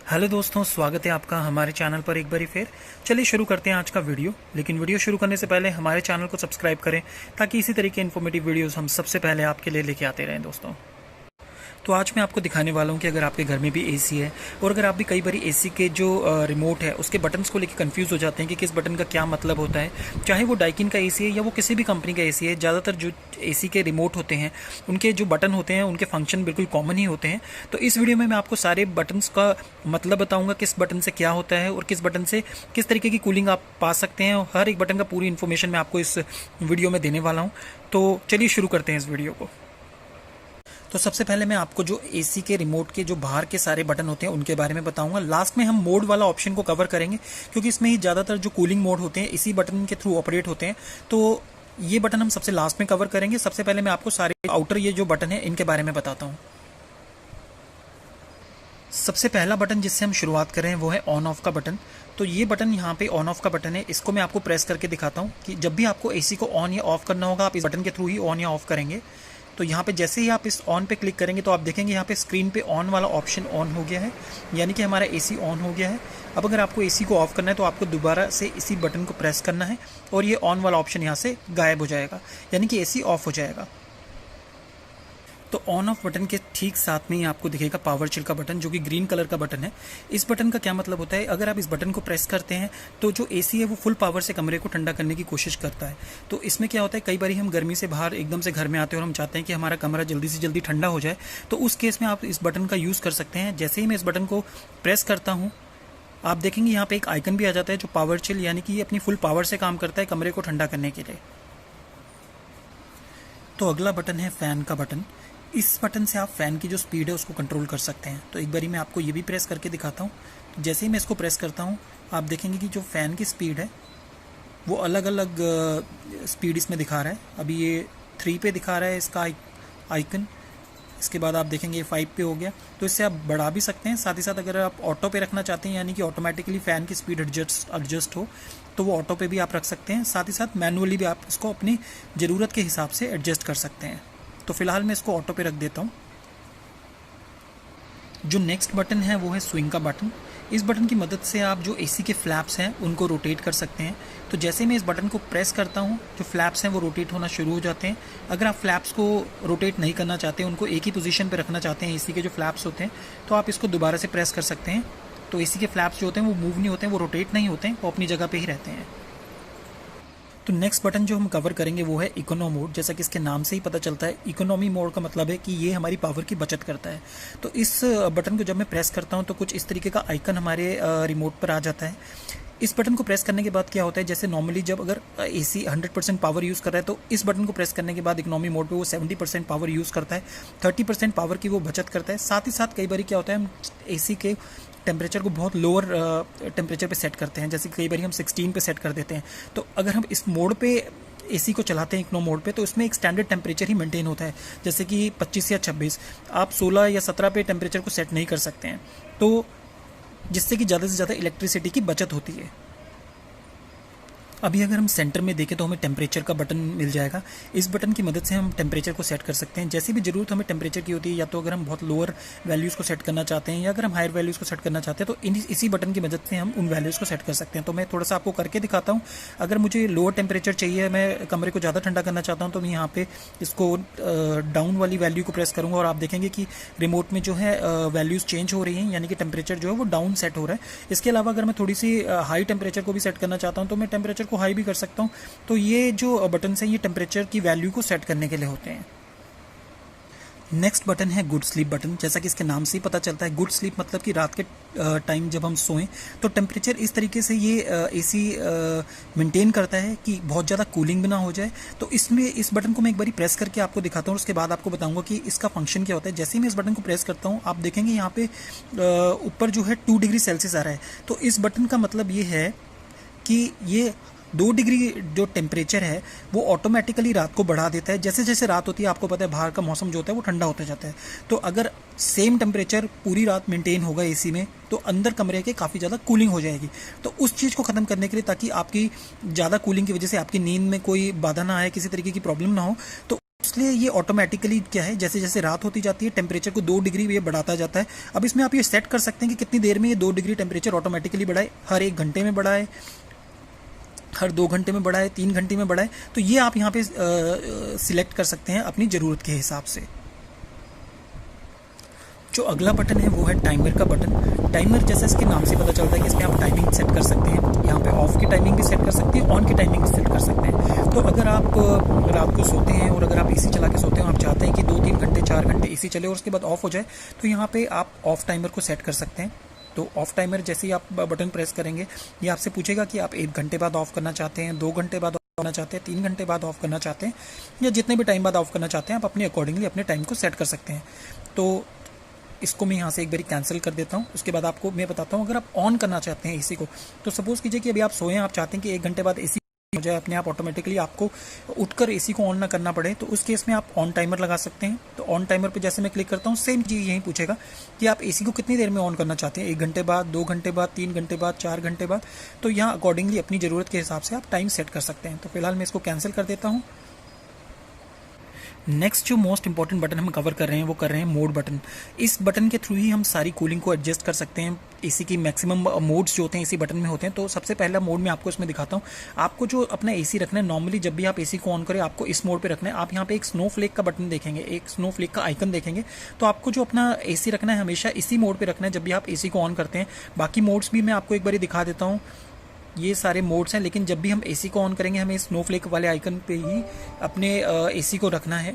Hello दोस्तों, स्वागत है आपका हमारे चैनल पर एक बारी फिर। चलिए शुरू करते हैं आज का वीडियो। लेकिन वीडियो शुरू करने से पहले हमारे चैनल को सब्सक्राइब करें ताकि इसी तरीके इन्फॉर्मेटिव वीडियोस हम सबसे पहले आपके लिए लेके आते रहें दोस्तों। तो आज मैं आपको दिखाने वाला हूं कि अगर आपके घर में भी एसी है और अगर आप भी कई बार एसी के जो रिमोट है उसके बटन्स को लेकर कंफ्यूज हो जाते हैं कि किस बटन का क्या मतलब होता है, चाहे वो डाइकिन का एसी है या वो किसी भी कंपनी का एसी है। ज़्यादातर जो एसी के रिमोट होते हैं उनके जो बटन होते हैं उनके फंक्शन बिल्कुल कॉमन ही होते हैं। तो इस वीडियो में मैं आपको सारे बटन्स का मतलब बताऊंगा, किस बटन से क्या होता है और किस बटन से किस तरीके की कूलिंग आप पा सकते हैं। और हर एक बटन का पूरी इन्फॉर्मेशन मैं आपको इस वीडियो में देने वाला हूँ। तो चलिए शुरू करते हैं इस वीडियो को। तो सबसे पहले मैं आपको जो एसी के रिमोट के जो बाहर के सारे बटन होते हैं उनके बारे में बताऊंगा। लास्ट में हम मोड वाला ऑप्शन को कवर करेंगे क्योंकि इसमें ही ज़्यादातर जो कूलिंग मोड होते हैं इसी बटन के थ्रू ऑपरेट होते हैं। तो ये बटन हम सबसे लास्ट में कवर करेंगे। सबसे पहले मैं आपको सारे आउटर ये जो बटन है इनके बारे में बताता हूँ। सबसे पहला बटन जिससे हम शुरुआत करें वो है ऑन ऑफ का बटन। तो ये बटन यहाँ पे ऑन ऑफ का बटन है, इसको मैं आपको प्रेस करके दिखाता हूँ कि जब भी आपको एसी को ऑन या ऑफ करना होगा आप इस बटन के थ्रू ही ऑन या ऑफ करेंगे। तो यहाँ पे जैसे ही आप इस ऑन पे क्लिक करेंगे तो आप देखेंगे यहाँ पे स्क्रीन पे ऑन वाला ऑप्शन ऑन हो गया है, यानी कि हमारा एसी ऑन हो गया है। अब अगर आपको एसी को ऑफ करना है तो आपको दोबारा से इसी बटन को प्रेस करना है और ये ऑन वाला ऑप्शन यहाँ से गायब हो जाएगा, यानी कि एसी ऑफ हो जाएगा। तो ऑन ऑफ बटन के ठीक साथ में ही आपको दिखेगा पावर चिल का बटन, जो कि ग्रीन कलर का बटन है। इस बटन का क्या मतलब होता है, अगर आप इस बटन को प्रेस करते हैं तो जो एसी है वो फुल पावर से कमरे को ठंडा करने की कोशिश करता है। तो इसमें क्या होता है, कई बार हम गर्मी से बाहर एकदम से घर में आते हैं और हम चाहते हैं कि हमारा कमरा जल्दी से जल्दी ठंडा हो जाए, तो उस केस में आप इस बटन का यूज़ कर सकते हैं। जैसे ही मैं इस बटन को प्रेस करता हूँ आप देखेंगे यहाँ पे एक आइकन भी आ जाता है जो पावर चिल, यानी कि ये अपनी फुल पावर से काम करता है कमरे को ठंडा करने के लिए। तो अगला बटन है फैन का बटन। इस बटन से आप फैन की जो स्पीड है उसको कंट्रोल कर सकते हैं। तो एक बारी मैं आपको ये भी प्रेस करके दिखाता हूँ। जैसे ही मैं इसको प्रेस करता हूँ आप देखेंगे कि जो फैन की स्पीड है वो अलग अलग स्पीड इसमें दिखा रहा है। अभी ये 3 पे दिखा रहा है इसका आइकन, इसके बाद आप देखेंगे ये 5 पे हो गया। तो इससे आप बढ़ा भी सकते हैं। साथ ही साथ अगर आप ऑटो पे रखना चाहते हैं, यानी कि ऑटोमेटिकली फ़ैन की स्पीड एडजस्ट हो, तो वो ऑटो पे भी आप रख सकते हैं। साथ ही साथ मैनुअली भी आप इसको अपनी ज़रूरत के हिसाब से एडजस्ट कर सकते हैं। तो फिलहाल मैं इसको ऑटो पे रख देता हूँ। जो नेक्स्ट बटन है वो है स्विंग का बटन। इस बटन की मदद से आप जो एसी के फ्लैप्स हैं उनको रोटेट कर सकते हैं। तो जैसे मैं इस बटन को प्रेस करता हूँ जो फ्लैप्स हैं वो रोटेट होना शुरू हो जाते हैं। अगर आप फ्लैप्स को रोटेट नहीं करना चाहते, उनको एक ही पोजीशन पे रखना चाहते हैं एसी के जो फ्लैप्स होते हैं, तो आप इसको दोबारा से प्रेस कर सकते हैं। तो एसी के फ्लैप्स जो होते हैं वो मूव नहीं होते हैं, वो रोटेट नहीं होते हैं, वो अपनी जगह पर ही रहते हैं। तो नेक्स्ट बटन जो हम कवर करेंगे वो है इकोनो मोड। जैसा कि इसके नाम से ही पता चलता है, इकोनॉमी मोड का मतलब है कि ये हमारी पावर की बचत करता है। तो इस बटन को जब मैं प्रेस करता हूँ तो कुछ इस तरीके का आइकन हमारे रिमोट पर आ जाता है। इस बटन को प्रेस करने के बाद क्या होता है, जैसे नॉर्मली जब अगर एसी 100% पावर यूज़ कर रहा है तो इस बटन को प्रेस करने के बाद इकोनॉमी मोड पे वो 70% पावर यूज़ करता है, 30% पावर की वो बचत करता है। साथ ही साथ कई बार क्या होता है, हम एसी के टेम्परेचर को बहुत लोअर टेम्परेचर पे सेट करते हैं, जैसे कई बार हम 16 पे सेट कर देते हैं। तो अगर हम इस मोड पे एसी को चलाते हैं इकोनो मोड पे, तो इसमें एक स्टैंडर्ड टेम्परेचर ही मेंटेन होता है, जैसे कि 25 या 26। आप 16 या 17 पे टेम्परेचर को सेट नहीं कर सकते हैं, तो जिससे कि ज़्यादा से ज़्यादा इलेक्ट्रिसिटी की बचत होती है। अभी अगर हम सेंटर में देखें तो हमें टेम्परेचर का बटन मिल जाएगा। इस बटन की मदद से हम टेम्परेचर को सेट कर सकते हैं। जैसी भी ज़रूरत हमें टेम्परेचर की होती है, या तो अगर हम बहुत लोअर वैल्यूज़ को सेट करना चाहते हैं या अगर हम हायर वैल्यूज़ को सेट करना चाहते हैं, तो इसी बटन की मदद से हम उन वैल्यूज़ को सेट कर सकते हैं। तो मैं थोड़ा सा आपको करके दिखाता हूँ। अगर मुझे लोअर टेम्परेचर चाहिए, मैं कमरे को ज़्यादा ठंडा करना चाहता हूँ, तो मैं यहाँ पे इसको डाउन वाली वैल्यू को प्रेस करूँगा और आप देखेंगे कि रिमोट में जो है वैल्यूज़ चेंज हो रही हैं, यानी कि टेम्परेचर जो है वो डाउन सेट हो रहा है। इसके अलावा अगर मैं थोड़ी सी हाई टेम्परेचर को भी सेट करना चाहता हूँ तो मैं टेम्परेचर को हाई भी कर सकता हूँ। तो ये जो बटन है ये टेम्परेचर की वैल्यू को सेट करने के लिए होते हैं। नेक्स्ट बटन है गुड स्लीप बटन। जैसा कि इसके नाम से ही पता चलता है, गुड स्लीप मतलब कि रात के टाइम जब हम सोएं तो टेम्परेचर इस तरीके से ये एसी मेंटेन करता है कि बहुत ज़्यादा कूलिंग भी ना हो जाए। तो इसमें इस बटन को मैं एक बारी प्रेस करके आपको दिखाता हूँ, उसके बाद आपको बताऊंगा कि इसका फंक्शन क्या होता है। जैसे ही मैं इस बटन को प्रेस करता हूँ आप देखेंगे यहाँ पे ऊपर जो है 2 डिग्री सेल्सियस आ रहा है। तो इस बटन का मतलब ये है कि ये 2 डिग्री जो टेम्परेचर है वो ऑटोमेटिकली रात को बढ़ा देता है। जैसे जैसे रात होती है, आपको पता है बाहर का मौसम जो होता है वो ठंडा होता जाता है। तो अगर सेम टेम्परेचर पूरी रात मेंटेन होगा एसी में, तो अंदर कमरे के काफ़ी ज़्यादा कूलिंग हो जाएगी। तो उस चीज़ को ख़त्म करने के लिए, ताकि आपकी ज़्यादा कूलिंग की वजह से आपकी नींद में कोई बाधा ना आए, किसी तरीके की प्रॉब्लम ना हो, तो इसलिए ये ऑटोमेटिकली क्या है, जैसे जैसे रात होती जाती है टेम्परेचर को 2 डिग्री ये बढ़ाता जाता है। अब इसमें आप ये सेट कर सकते हैं कि कितनी देर में ये 2 डिग्री टेम्परेचर ऑटोमेटिकली बढ़ाए, हर 1 घंटे में बढ़ाए, हर 2 घंटे में बढ़ाए, 3 घंटे में बढ़ाए। तो ये आप यहाँ पे सिलेक्ट कर सकते हैं अपनी ज़रूरत के हिसाब से। जो अगला बटन है वो है टाइमर का बटन। टाइमर जैसे इसके नाम से पता चलता है कि इसमें आप टाइमिंग सेट कर सकते हैं। यहाँ पे ऑफ की टाइमिंग भी सेट कर सकते हैं, ऑन की टाइमिंग भी सेट कर सकते हैं। तो अगर आप रात को सोते हैं और अगर आप एसी चला के सोते हैं, आप चाहते हैं कि 2-3 घंटे 4 घंटे एसी चले और उसके बाद ऑफ हो जाए, तो यहाँ पे आप ऑफ टाइमर को सेट कर सकते हैं। तो ऑफ टाइमर जैसे ही आप बटन प्रेस करेंगे, ये आपसे पूछेगा कि आप 1 घंटे बाद ऑफ करना चाहते हैं, 2 घंटे बाद ऑफ करना चाहते हैं, 3 घंटे बाद ऑफ करना चाहते हैं, या जितने भी टाइम बाद ऑफ करना चाहते हैं, आप अपने अकॉर्डिंगली अपने टाइम को सेट कर सकते हैं। तो इसको मैं यहाँ से एक बारी कैंसिल कर देता हूँ। उसके बाद आपको मैं बताता हूँ, अगर आप ऑन करना चाहते हैं एसी को, तो सपोज कीजिए कि अभी आप सोए हैं, आप चाहते हैं कि 1 घंटे बाद एसी हो जाए अपने आप ऑटोमेटिकली, आपको उठकर एसी को ऑन ना करना पड़े, तो उस केस में आप ऑन टाइमर लगा सकते हैं। तो ऑन टाइमर पे जैसे मैं क्लिक करता हूँ, सेम चीज़ यही पूछेगा कि आप एसी को कितनी देर में ऑन करना चाहते हैं, 1 घंटे बाद, 2 घंटे बाद, 3 घंटे बाद, 4 घंटे बाद। तो यहाँ अकॉर्डिंगली अपनी ज़रूरत के हिसाब से आप टाइम सेट कर सकते हैं। तो फिलहाल मैं इसको कैंसिल कर देता हूँ। नेक्स्ट जो मोस्ट इंपॉर्टेंट बटन हम कवर कर रहे हैं वो कर रहे हैं मोड बटन। इस बटन के थ्रू ही हम सारी कूलिंग को एडजस्ट कर सकते हैं। एसी की मैक्सिमम मोड्स जो होते हैं इसी बटन में होते हैं। तो सबसे पहला मोड मैं आपको इसमें दिखाता हूँ। आपको जो अपना एसी रखना है, नॉर्मली जब भी आप एसी को ऑन करें आपको इस मोड पे रखना है। आप यहाँ पे एक स्नोफ्लेक का बटन देखेंगे, एक स्नोफ्लेक का आइकन देखेंगे। तो आपको जो अपना एसी रखना है हमेशा इसी मोड पे रखना है जब भी आप एसी को ऑन करते हैं। बाकी मोड्स भी मैं आपको एक बार दिखा देता हूँ। ये सारे मोड्स हैं, लेकिन जब भी हम एसी को ऑन करेंगे हमें स्नोफ्लेक वाले आइकन पे ही अपने एसी को रखना है।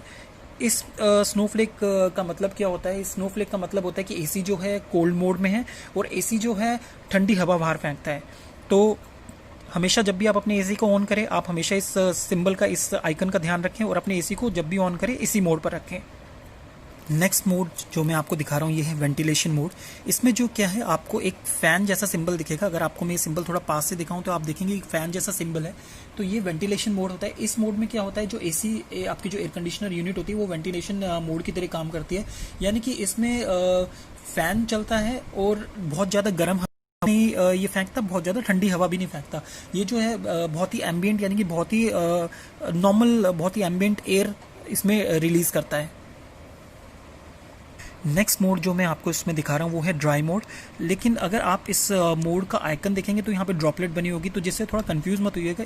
इस स्नोफ्लेक का मतलब क्या होता है? स्नोफ्लेक का मतलब होता है कि एसी जो है कोल्ड मोड में है और एसी जो है ठंडी हवा बाहर फेंकता है। तो हमेशा जब भी आप अपने एसी को ऑन करें, आप हमेशा इस सिंबल का, इस आइकन का ध्यान रखें और अपने एसी को जब भी ऑन करें इसी मोड पर रखें। नेक्स्ट मोड जो मैं आपको दिखा रहा हूँ ये है वेंटिलेशन मोड। इसमें जो क्या है, आपको एक फ़ैन जैसा सिंबल दिखेगा। अगर आपको मैं ये सिंबल थोड़ा पास से दिखाऊं तो आप देखेंगे एक फ़ैन जैसा सिंबल है। तो ये वेंटिलेशन मोड होता है। इस मोड में क्या होता है, जो एसी आपकी जो एयर कंडीशनर यूनिट होती है वो वेंटिलेशन मोड की तरह काम करती है। यानी कि इसमें फ़ैन चलता है और बहुत ज़्यादा गर्म नहीं ये फेंकता, बहुत ज़्यादा ठंडी हवा भी नहीं फेंकता। ये जो है बहुत ही एम्बियंट, यानी कि बहुत ही नॉर्मल, बहुत ही एम्बियंट एयर इसमें रिलीज़ करता है। नेक्स्ट मोड जो मैं आपको इसमें दिखा रहा हूँ वो है ड्राई मोड। लेकिन अगर आप इस मोड का आइकन देखेंगे तो यहाँ पे ड्रॉपलेट बनी होगी, तो जिससे थोड़ा कंफ्यूज मत होइएगा।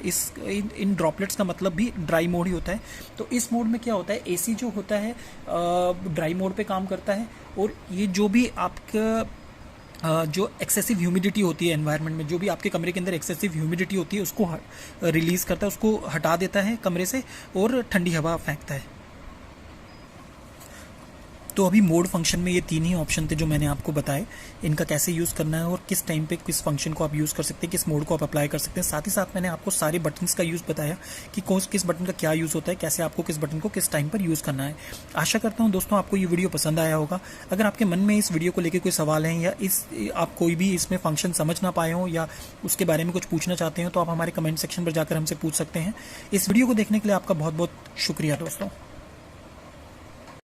इन ड्रॉपलेट्स का मतलब भी ड्राई मोड ही होता है। तो इस मोड में क्या होता है, एसी जो होता है ड्राई मोड पे काम करता है और ये जो भी आपका जो एक्सेसिव ह्यूमिडिटी होती है एनवायरनमेंट में, जो भी आपके कमरे के अंदर एक्सेसिव ह्यूमिडिटी होती है उसको रिलीज़ करता है, उसको हटा देता है कमरे से और ठंडी हवा फेंकता है। तो अभी मोड फंक्शन में ये 3 ही ऑप्शन थे जो मैंने आपको बताए। इनका कैसे यूज़ करना है और किस टाइम पे किस फंक्शन को आप यूज़ कर सकते हैं, किस मोड को आप अप्लाई कर सकते हैं। साथ ही साथ मैंने आपको सारे बटन्स का यूज़ बताया कि किस बटन का क्या यूज़ होता है, कैसे आपको किस बटन को किस टाइम पर यूज़ करना है। आशा करता हूँ दोस्तों आपको ये वीडियो पसंद आया होगा। अगर आपके मन में इस वीडियो को लेकर कोई सवाल है या आप कोई भी इसमें फंक्शन समझ ना पाए हो या उसके बारे में कुछ पूछना चाहते हो तो आप हमारे कमेंट सेक्शन पर जाकर हमसे पूछ सकते हैं। इस वीडियो को देखने के लिए आपका बहुत बहुत शुक्रिया दोस्तों।